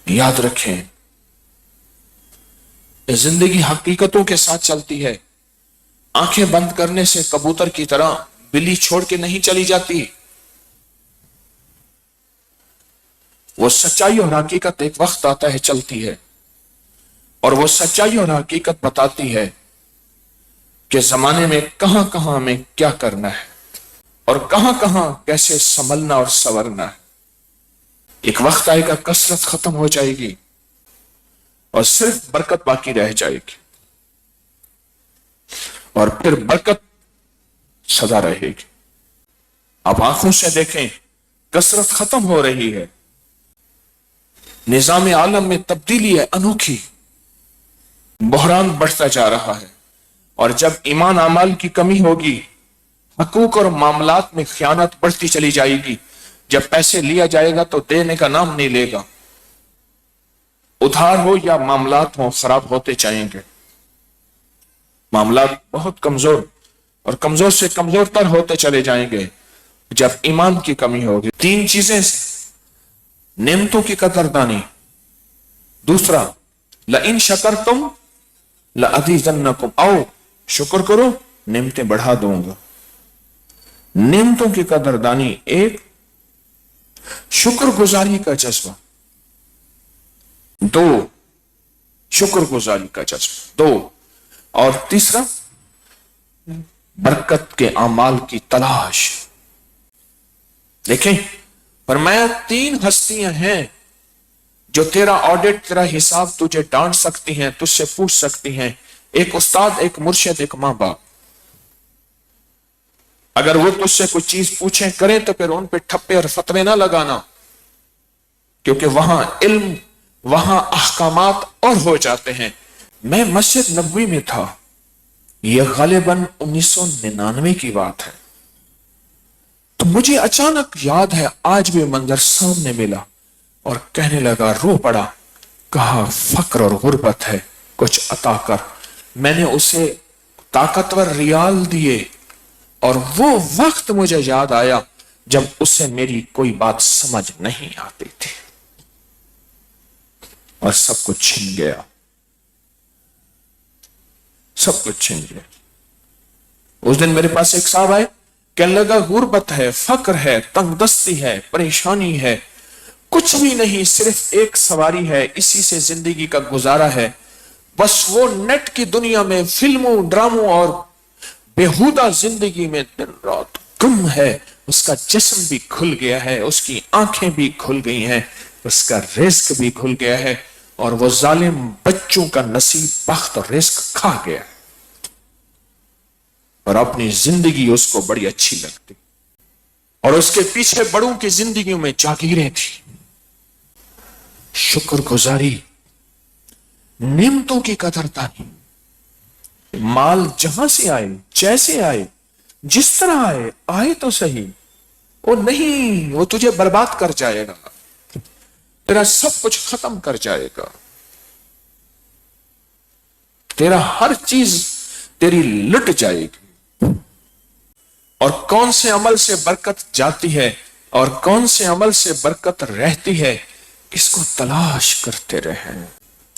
یاد رکھیں زندگی حقیقتوں کے ساتھ چلتی ہے. آنکھیں بند کرنے سے کبوتر کی طرح بلی چھوڑ کے نہیں چلی جاتی. وہ سچائی اور حقیقت ایک وقت آتا ہے چلتی ہے، اور وہ سچائی اور حقیقت بتاتی ہے کہ زمانے میں کہاں کہاں ہمیں کیا کرنا ہے اور کہاں کہاں کیسے سنبھلنا اور سنورنا ہے. ایک وقت آئے گا کثرت ختم ہو جائے گی اور صرف برکت باقی رہ جائے گی، اور پھر برکت سدا رہے گی. اب آنکھوں سے دیکھیں کثرت ختم ہو رہی ہے، نظام عالم میں تبدیلی ہے انوکھی، بحران بڑھتا جا رہا ہے. اور جب ایمان اعمال کی کمی ہوگی، حقوق اور معاملات میں خیانت بڑھتی چلی جائے گی. جب پیسے لیا جائے گا تو دینے کا نام نہیں لے گا، ادھار ہو یا معاملات ہوں خراب ہوتے چاہیں گے. معاملات بہت کمزور اور کمزور سے کمزور تر ہوتے چلے جائیں گے جب ایمان کی کمی ہوگی. تین چیزیں: نعمتوں کی قدردانی، دوسرا لئن شکرتم لأزیدنکم، آؤ شکر کرو نعمتیں بڑھا دوں گا. نعمتوں کی قدردانی ایک، شکر گزاری کا جذبہ دو، شکر گزاری کا جذبہ دو، اور تیسرا برکت کے اعمال کی تلاش. دیکھیں فرمایا تین ہستیاں ہیں جو تیرا آڈٹ، تیرا حساب تجھے ڈانٹ سکتی ہیں، تجھ سے پوچھ سکتی ہیں. ایک استاد، ایک مرشد، ایک ماں باپ. اگر وہ تجھ سے کوئی چیز پوچھیں کریں تو پھر ان پہ ٹھپے اور فتوے نہ لگانا، کیونکہ وہاں علم، وہاں احکامات اور ہو جاتے ہیں. میں مسجد نبوی میں تھا، یہ غالباً 1999 کی بات ہے، تو مجھے اچانک یاد ہے آج بھی منظر سامنے ملا اور کہنے لگا، رو پڑا، کہا فقر اور غربت ہے، کچھ عطا کر. میں نے اسے طاقتور ریال دیے، اور وہ وقت مجھے یاد آیا جب اسے میری کوئی بات سمجھ نہیں آتی تھی اور سب کچھ چھن گیا، سب کچھ چھن گیا. اس دن میرے پاس ایک صاحب آئے، کہنے لگا غربت ہے، فقر ہے، تنگ دستی ہے، پریشانی ہے، کچھ بھی نہیں، صرف ایک سواری ہے، اسی سے زندگی کا گزارا ہے. بس وہ نیٹ کی دنیا میں فلموں، ڈراموں اور بےہودہ زندگی میں دن رات گم ہے. اس کا جسم بھی کھل گیا ہے، اس کی آنکھیں بھی کھل گئی ہیں، اس کا رزق بھی کھل گیا ہے، اور وہ ظالم بچوں کا نصیب، بخت اور رزق کھا گیا ہے، اور اپنی زندگی اس کو بڑی اچھی لگتی، اور اس کے پیچھے بڑوں کی زندگیوں میں جاگیریں تھی. شکر گزاری، نعمتوں کی قدردانی. مال جہاں سے آئے، جیسے آئے، جس طرح آئے، آئے تو صحیح، وہ نہیں، وہ تجھے برباد کر جائے گا، تیرا سب کچھ ختم کر جائے گا، تیرا ہر چیز تیری لٹ جائے گی. اور کون سے عمل سے برکت جاتی ہے اور کون سے عمل سے برکت رہتی ہے، اس کو تلاش کرتے رہیں.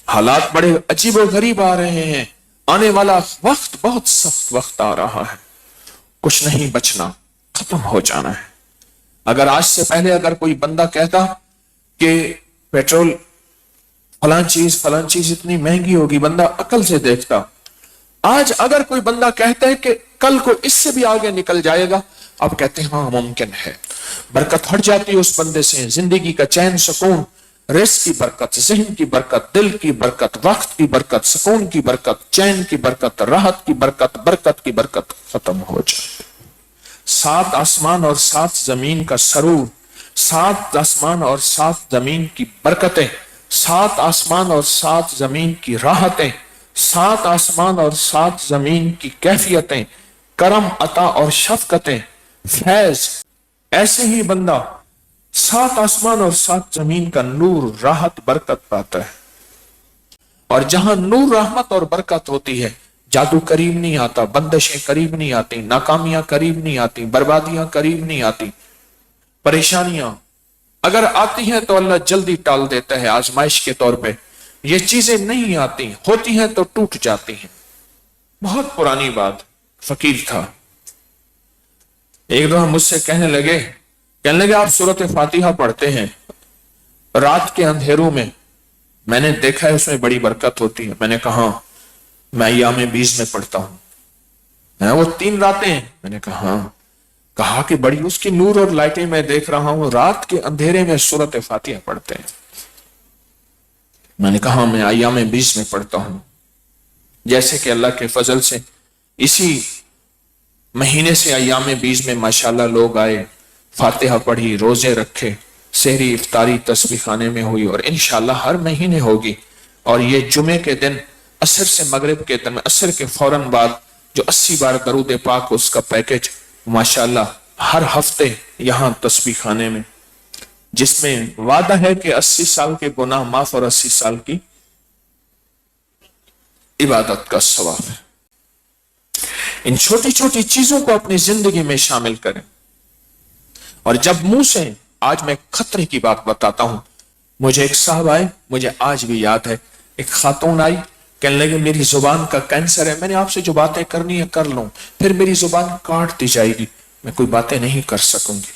حالات بڑے عجیب و غریب آ رہے ہیں، آنے والا وقت بہت سخت وقت آ رہا ہے، کچھ نہیں بچنا، ختم ہو جانا ہے. اگر آج سے پہلے اگر کوئی بندہ کہتا کہ پیٹرول فلاں چیز اتنی مہنگی ہوگی، بندہ عقل سے دیکھتا. آج اگر کوئی بندہ کہتا ہے کہ کل کو اس سے بھی آگے نکل جائے گا، اب کہتے ہیں ہاں ممکن ہے. برکت ہٹ جاتی ہے اس بندے سے، زندگی کا چین، سکون، رزق کی برکت، ذہن کی برکت، دل کی برکت، وقت کی برکت، سکون کی برکت، چین کی برکت، راحت کی برکت، برکت کی برکت ختم ہو جائے. 7 آسمان اور 7 زمین کا سرور، 7 آسمان اور 7 زمین کی برکتیں، 7 آسمان اور 7 زمین کی راحتیں، 7 آسمان اور 7 زمین کی کیفیتیں، کرم، عطا اور شفقتیں، فیض. ایسے ہی بندہ 7 آسمان اور 7 زمین کا نور، راحت، برکت پاتا ہے. اور جہاں نور، رحمت اور برکت ہوتی ہے، جادو قریب نہیں آتا، بندشیں قریب نہیں آتی، ناکامیاں قریب نہیں آتی، بربادیاں قریب نہیں آتی، پریشانیاں اگر آتی ہیں تو اللہ جلدی ٹال دیتا ہے آزمائش کے طور پہ. یہ چیزیں نہیں آتی، ہوتی ہیں تو ٹوٹ جاتی ہیں. بہت پرانی بات. فقیر تھا، ایک دفعہ مجھ سے کہنے لگے آپ سورۃ فاتحہ پڑھتے ہیں رات کے اندھیروں میں نے دیکھا ہے اس میں بڑی برکت ہوتی ہے. میں نے کہا میں ایام 20 میں پڑھتا ہوں. وہ 3 راتیں. میں نے کہا کہا کہ بڑی اس کی نور اور لائٹیں میں دیکھ رہا ہوں، رات کے اندھیرے میں سورۃ فاتحہ پڑھتے ہیں. میں نے کہا میں ایام 20 میں پڑھتا ہوں. جیسے کہ اللہ کے فضل سے اسی مہینے سے ایام 20 میں ماشاءاللہ لوگ آئے، فاتحہ پڑھی، روزے رکھے، سحری افطاری تسبیح خانے میں ہوئی، اور انشاءاللہ ہر مہینے ہوگی. اور یہ جمعے کے دن عصر سے مغرب کے دن، عصر کے فوراً بعد جو 80 بار درود پاک اس کا پیکج ماشاءاللہ ہر ہفتے یہاں تسبیح خانے میں، جس میں وعدہ ہے کہ 80 سال کے گناہ معاف اور 80 سال کی عبادت کا ثواب ہے. ان چھوٹی چھوٹی چیزوں کو اپنی زندگی میں شامل کریں. اور جب منہ سے، آج میں خطرے کی بات بتاتا ہوں. مجھے ایک صاحب آئے، مجھے آج بھی یاد ہے، ایک خاتون آئی، کہنے لگے میری زبان کا کینسر ہے، میں نے آپ سے جو باتیں کرنی ہے کر لوں، پھر میری زبان کاٹ دی جائے گی، میں کوئی باتیں نہیں کر سکوں گی.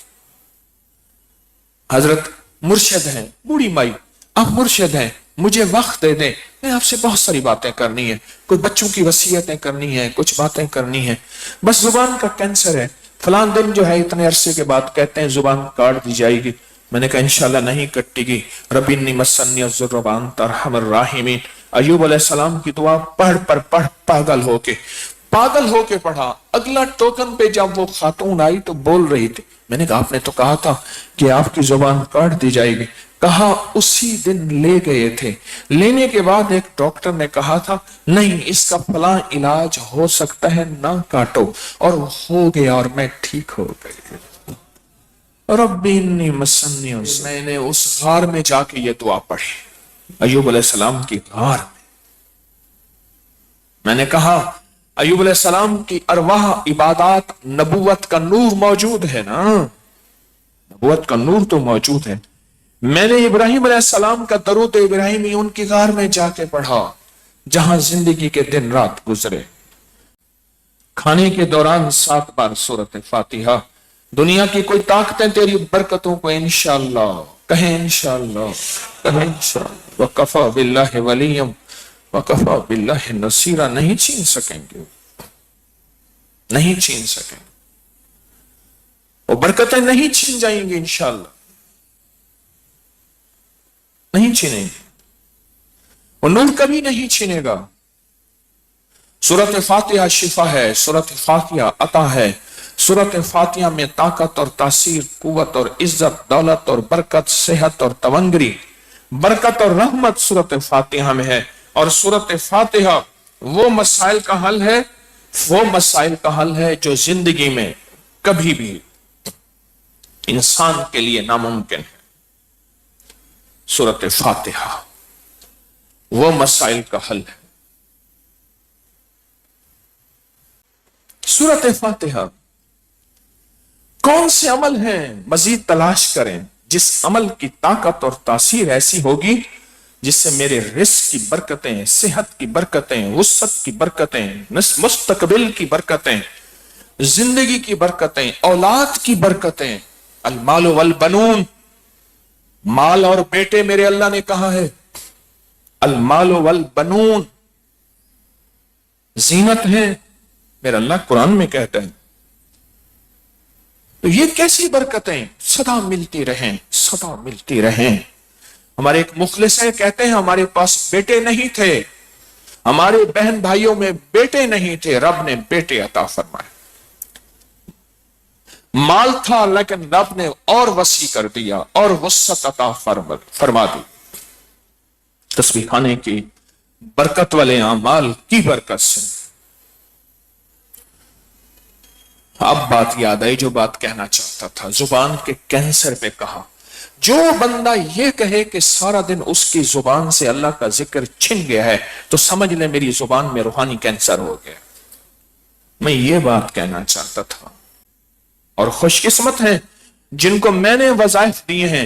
حضرت مرشد ہیں، بوڑھی مائی آپ مرشد ہیں، مجھے وقت دے دیں، میں آپ سے بہت ساری باتیں کرنی ہے، کوئی بچوں کی وصیتیں کرنی ہے، کچھ باتیں کرنی ہے، بس زبان کا کینسر ہے، فلان دن جو ہے اتنے عرصے کے بعد کہتے ہیں زبان کاٹ دی جائے گی. میں نے کہا انشاءاللہ نہیں کٹے گی. رب انی مسنی الضر وانت ارحم الراحمین. ایوب علیہ السلام کی دعا پڑھ پاگل ہو کے پڑھا. اگلا ٹوکن پہ جب وہ خاتون آئی تو بول رہی تھی. میں نے کہا آپ نے تو کہا تھا کہ آپ کی زبان کاٹ دی جائے گی. کہا اسی دن لے گئے تھے، لینے کے بعد ایک ڈاکٹر نے کہا تھا نہیں اس کا فلاں علاج ہو سکتا ہے، نہ کاٹو، اور ہو گیا اور میں ٹھیک ہو گئی. ربی انی مسنی، میں نے اس غار میں جا کے یہ دعا پڑھی، ایوب علیہ السلام کی غار میں. میں نے کہا ایوب علیہ السلام کی ارواح عبادات، نبوت کا نور موجود ہے نا، نبوت کا نور تو موجود ہے. میں نے ابراہیم علیہ السلام کا درود ابراہیمی ان کی غار میں جا کے پڑھا جہاں زندگی کے دن رات گزرے. کھانے کے دوران 7 بار سورۃ فاتحہ. دنیا کی کوئی طاقتیں تیری برکتوں کو انشاءاللہ، کہیں انشاءاللہ، کہیں انشاءاللہ، وَقَفَى بِاللَّهِ وَلِيًّا وَقَفَى بِاللَّهِ نَصِيرًا، نہیں چھین سکیں گے، نہیں چھین سکیں گے. وہ برکتیں نہیں چھین جائیں گی انشاءاللہ، نہیں چھینیں گے. وہ نور کبھی نہیں چھینے گا. سورۃ فاتحہ شفا ہے، سورۃ فاتحہ عطا ہے. سورۃ فاتحہ میں طاقت اور تاثیر، قوت اور عزت، دولت اور برکت، صحت اور تونگری، برکت اور رحمت سورۃ فاتحہ میں ہے. اور سورۃ فاتحہ وہ مسائل کا حل ہے، وہ مسائل کا حل ہے جو زندگی میں کبھی بھی انسان کے لیے ناممکن ہے. سورۃ فاتحہ وہ مسائل کا حل ہے. سورۃ فاتحہ کون سے عمل ہیں مزید تلاش کریں جس عمل کی طاقت اور تاثیر ایسی ہوگی جس سے میرے رزق کی برکتیں، صحت کی برکتیں، وسعت کی برکتیں، مستقبل کی برکتیں، زندگی کی برکتیں، اولاد کی برکتیں. المال والبنون، مال اور بیٹے میرے اللہ نے کہا ہے، المال والبنون زینت ہے، میرا اللہ قرآن میں کہتا ہے. تو یہ کیسی برکتیں سدا ملتی رہیں، سدا ملتی رہیں. ہمارے ایک مخلص ہیں، کہتے ہیں ہمارے پاس بیٹے نہیں تھے، ہمارے بہن بھائیوں میں بیٹے نہیں تھے، رب نے بیٹے عطا فرمائے. مال تھا لیکن رب نے اور وسیع کر دیا اور وسعت عطا فرما دی. تسبیح خانے کی برکت والے اعمال کی برکت سے. اب بات یاد آئی جو بات کہنا چاہتا تھا. زبان کے کینسر پہ کہا. جو بندہ یہ کہے کہ سارا دن اس کی زبان سے اللہ کا ذکر چھن گیا ہے تو سمجھ لے میری زبان میں روحانی کینسر ہو گیا. میں یہ بات کہنا چاہتا تھا. اور خوش قسمت ہیں جن کو میں نے وظائف دیے ہیں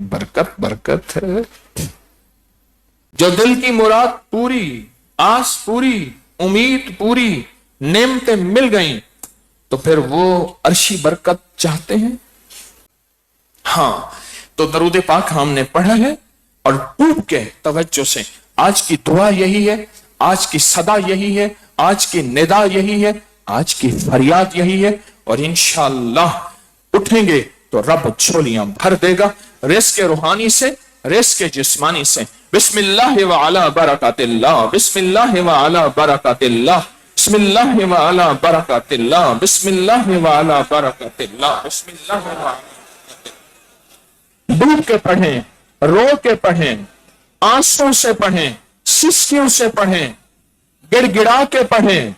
برکت برکت ہے. جو دل کی مراد پوری، آس پوری، امید پوری، نعمتیں مل گئیں، تو پھر وہ عرشی برکت چاہتے ہیں. ہاں تو درود پاک ہم نے پڑھا ہے، اور ڈوب کے توجہ سے آج کی دعا یہی ہے، آج کی صدا یہی ہے، آج کی ندا یہی ہے، آج کی فریاد یہی ہے. اور انشاءاللہ اٹھیں گے تو رب جھولیاں بھر دے گا، رزق روحانی سے، رزق جسمانی سے. بسم اللہ وعلا برکات اللہ، بسم اللہ وعلا برکات اللہ، بسم اللہ وعلا برکات اللہ، بسم اللہ وعلا برکات اللہ، بسم اللہ وعلا. ڈوب کے پڑھیں، رو کے پڑھیں، آنسوں سے پڑھیں، سسکیوں سے پڑھیں، گڑ گڑا کے پڑھیں.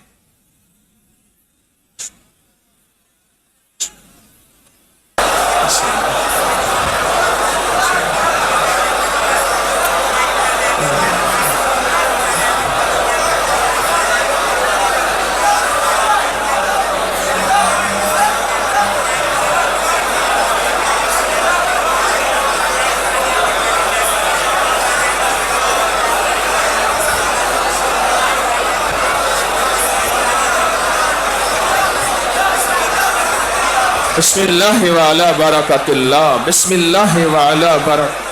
بسم اللہ وعلا برکات اللہ، بسم اللہ وعلا برکات.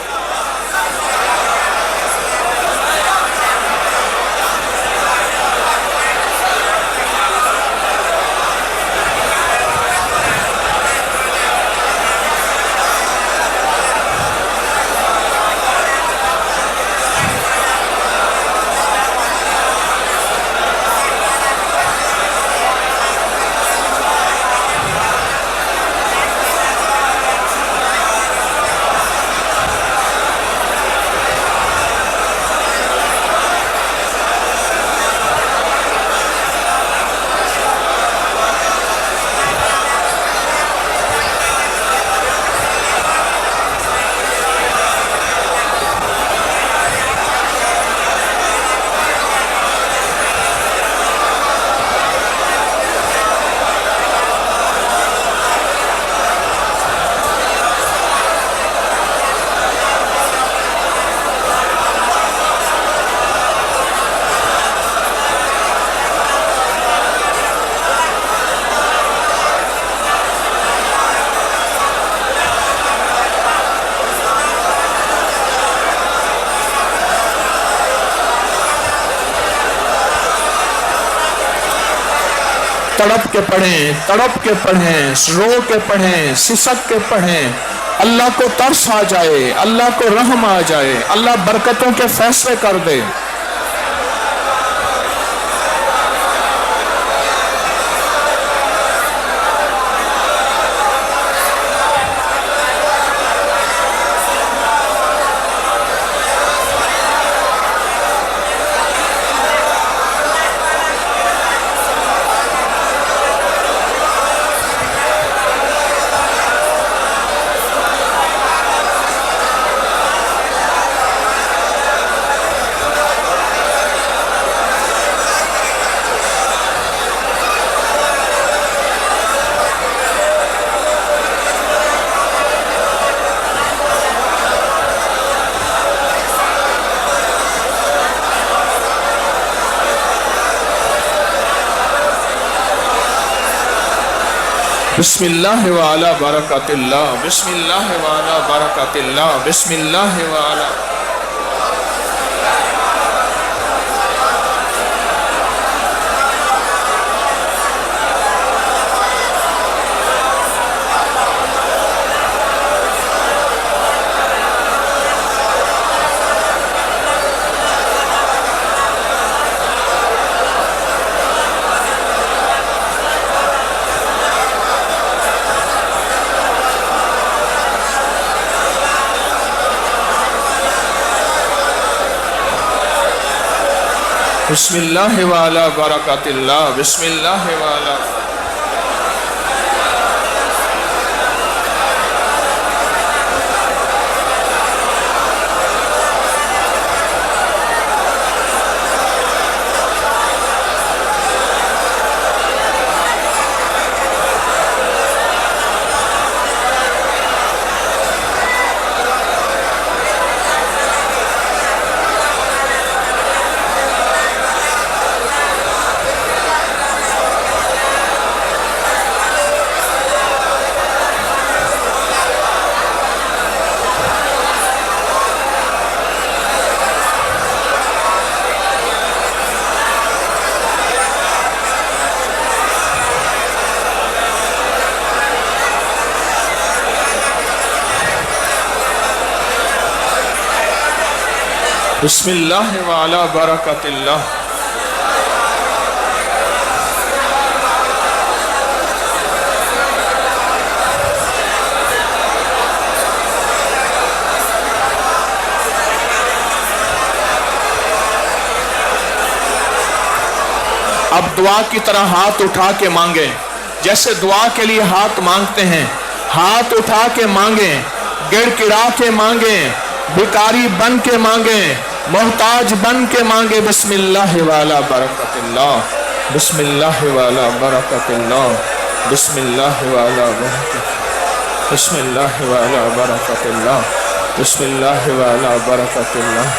تڑپ کے پڑھیں، تڑپ کے پڑھیں، رو کے پڑھیں، سسک کے پڑھیں. اللہ کو ترس آ جائے، اللہ کو رحم آ جائے، اللہ برکتوں کے فیصلے کر دے. بسم اللہ وعلا برکات اللہ، بسم اللہ وعلا برکات اللہ، بسم اللہ وعلا. بسم اللہ وعلا برکات اللہ، بسم اللہ وعلا. بسم اللہ وعلا برکت اللہ. اب دعا کی طرح ہاتھ اٹھا کے مانگیں. جیسے دعا کے لیے ہاتھ مانگتے ہیں ہاتھ اٹھا کے مانگیں, گڑ گڑا کے مانگیں, بھکاری بن کے مانگیں, محتاج بن کے مانگیں. بسم اللہ والا برکت اللہ, بسم اللہ والا برکت اللہ, بسم اللہ والا برکت, بسم اللہ والا برکت اللہ, بسم اللہ والا برکت اللہ,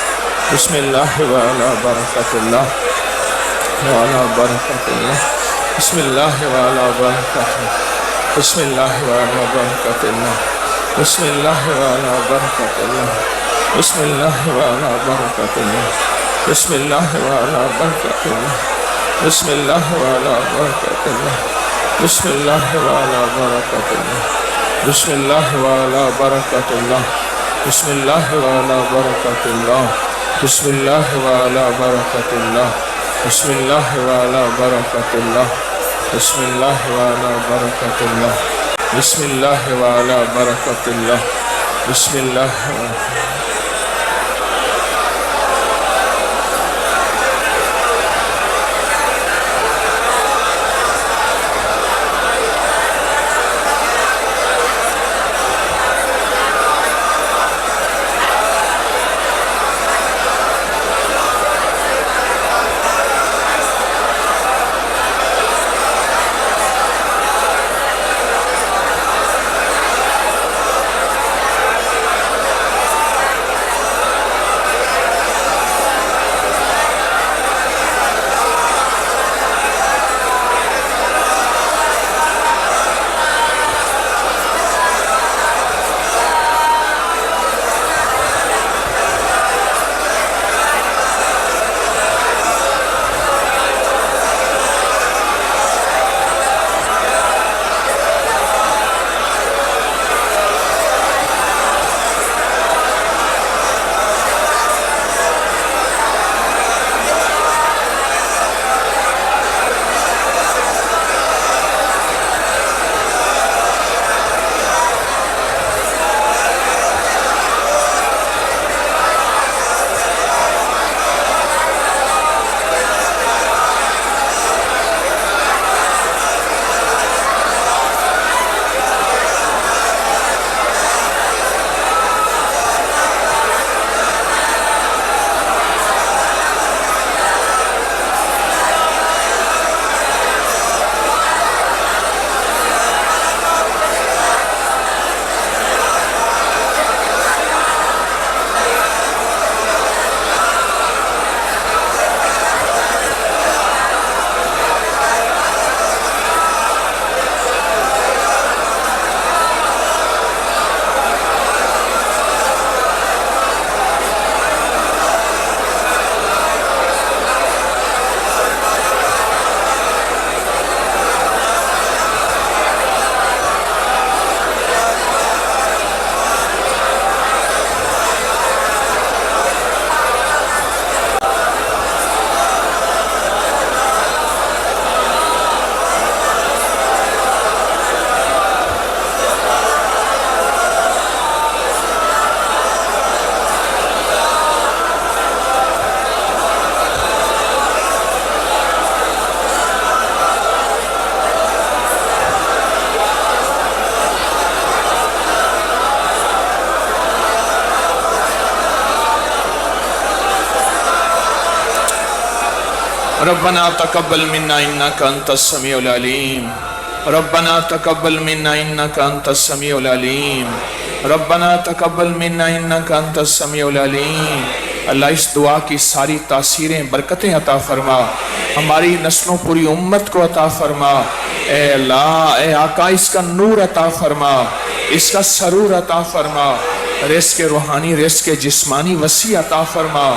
بسم اللہ والا برکت اللہ والا برکت اللہ, بسم اللہ والا برکت اللہ, بسم اللہ والا برکت اللہ, بسم اللہ والا برکت اللہ, بسم اللہ والا برکت اللہ, بسم اللہ والا برکت اللہ, بسم اللہ والا برکت اللہ, بسم اللہ والا برکت اللہ, بسم اللہ والا برکت اللہ, بسم اللہ والا برکت اللہ, بسم اللہ والا برکت اللہ, بسم اللہ والا برکت اللہ, بسم اللہ والا برکت اللہ, بسم اللہ والا برکت اللہ, بسم اللہ. ربنا تقبل منا انك انت السميع العليم ربنا تقبل منا انك انت السميع العليم ربنا تقبل منا انك انت السميع العليم. اللہ اس دعا کی ساری تاثیریں برکتیں عطا فرما, ہماری نسلوں پوری امت کو عطا فرما. اے اللہ, اے آقا, اس کا نور عطا فرما, اس کا سرور عطا فرما. رزق روحانی رزق جسمانی وسیع عطا فرما،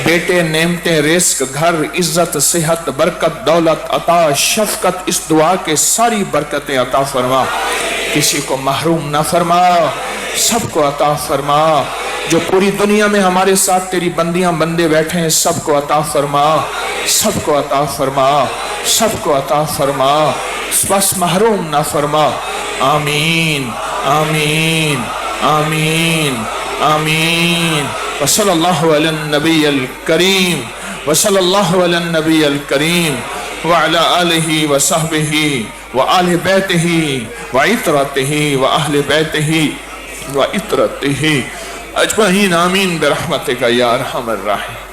بیٹے نعمتیں رزق گھر عزت صحت برکت دولت عطا شفقت اس دعا کے ساری برکتیں عطا فرما، کسی کو محروم نہ فرما، سب کو عطا فرما، جو پوری دنیا میں ہمارے ساتھ تیری بندیاں بندے بیٹھے ہیں سب کو عطا فرما، سب کو عطا فرما، سب کو عطا فرما، بس محروم نہ فرما۔ آمین آمین آمین آمین۔ وصلی اللہ علی النبی الکریم، وصلی اللہ علی النبی الکریم وعلی آلہ وصحبہ وآل بیتہ وعطرتہ وآل بیتہ وعطرتہ اجمعین، آمین برحمتک یا ارحم الراحمین۔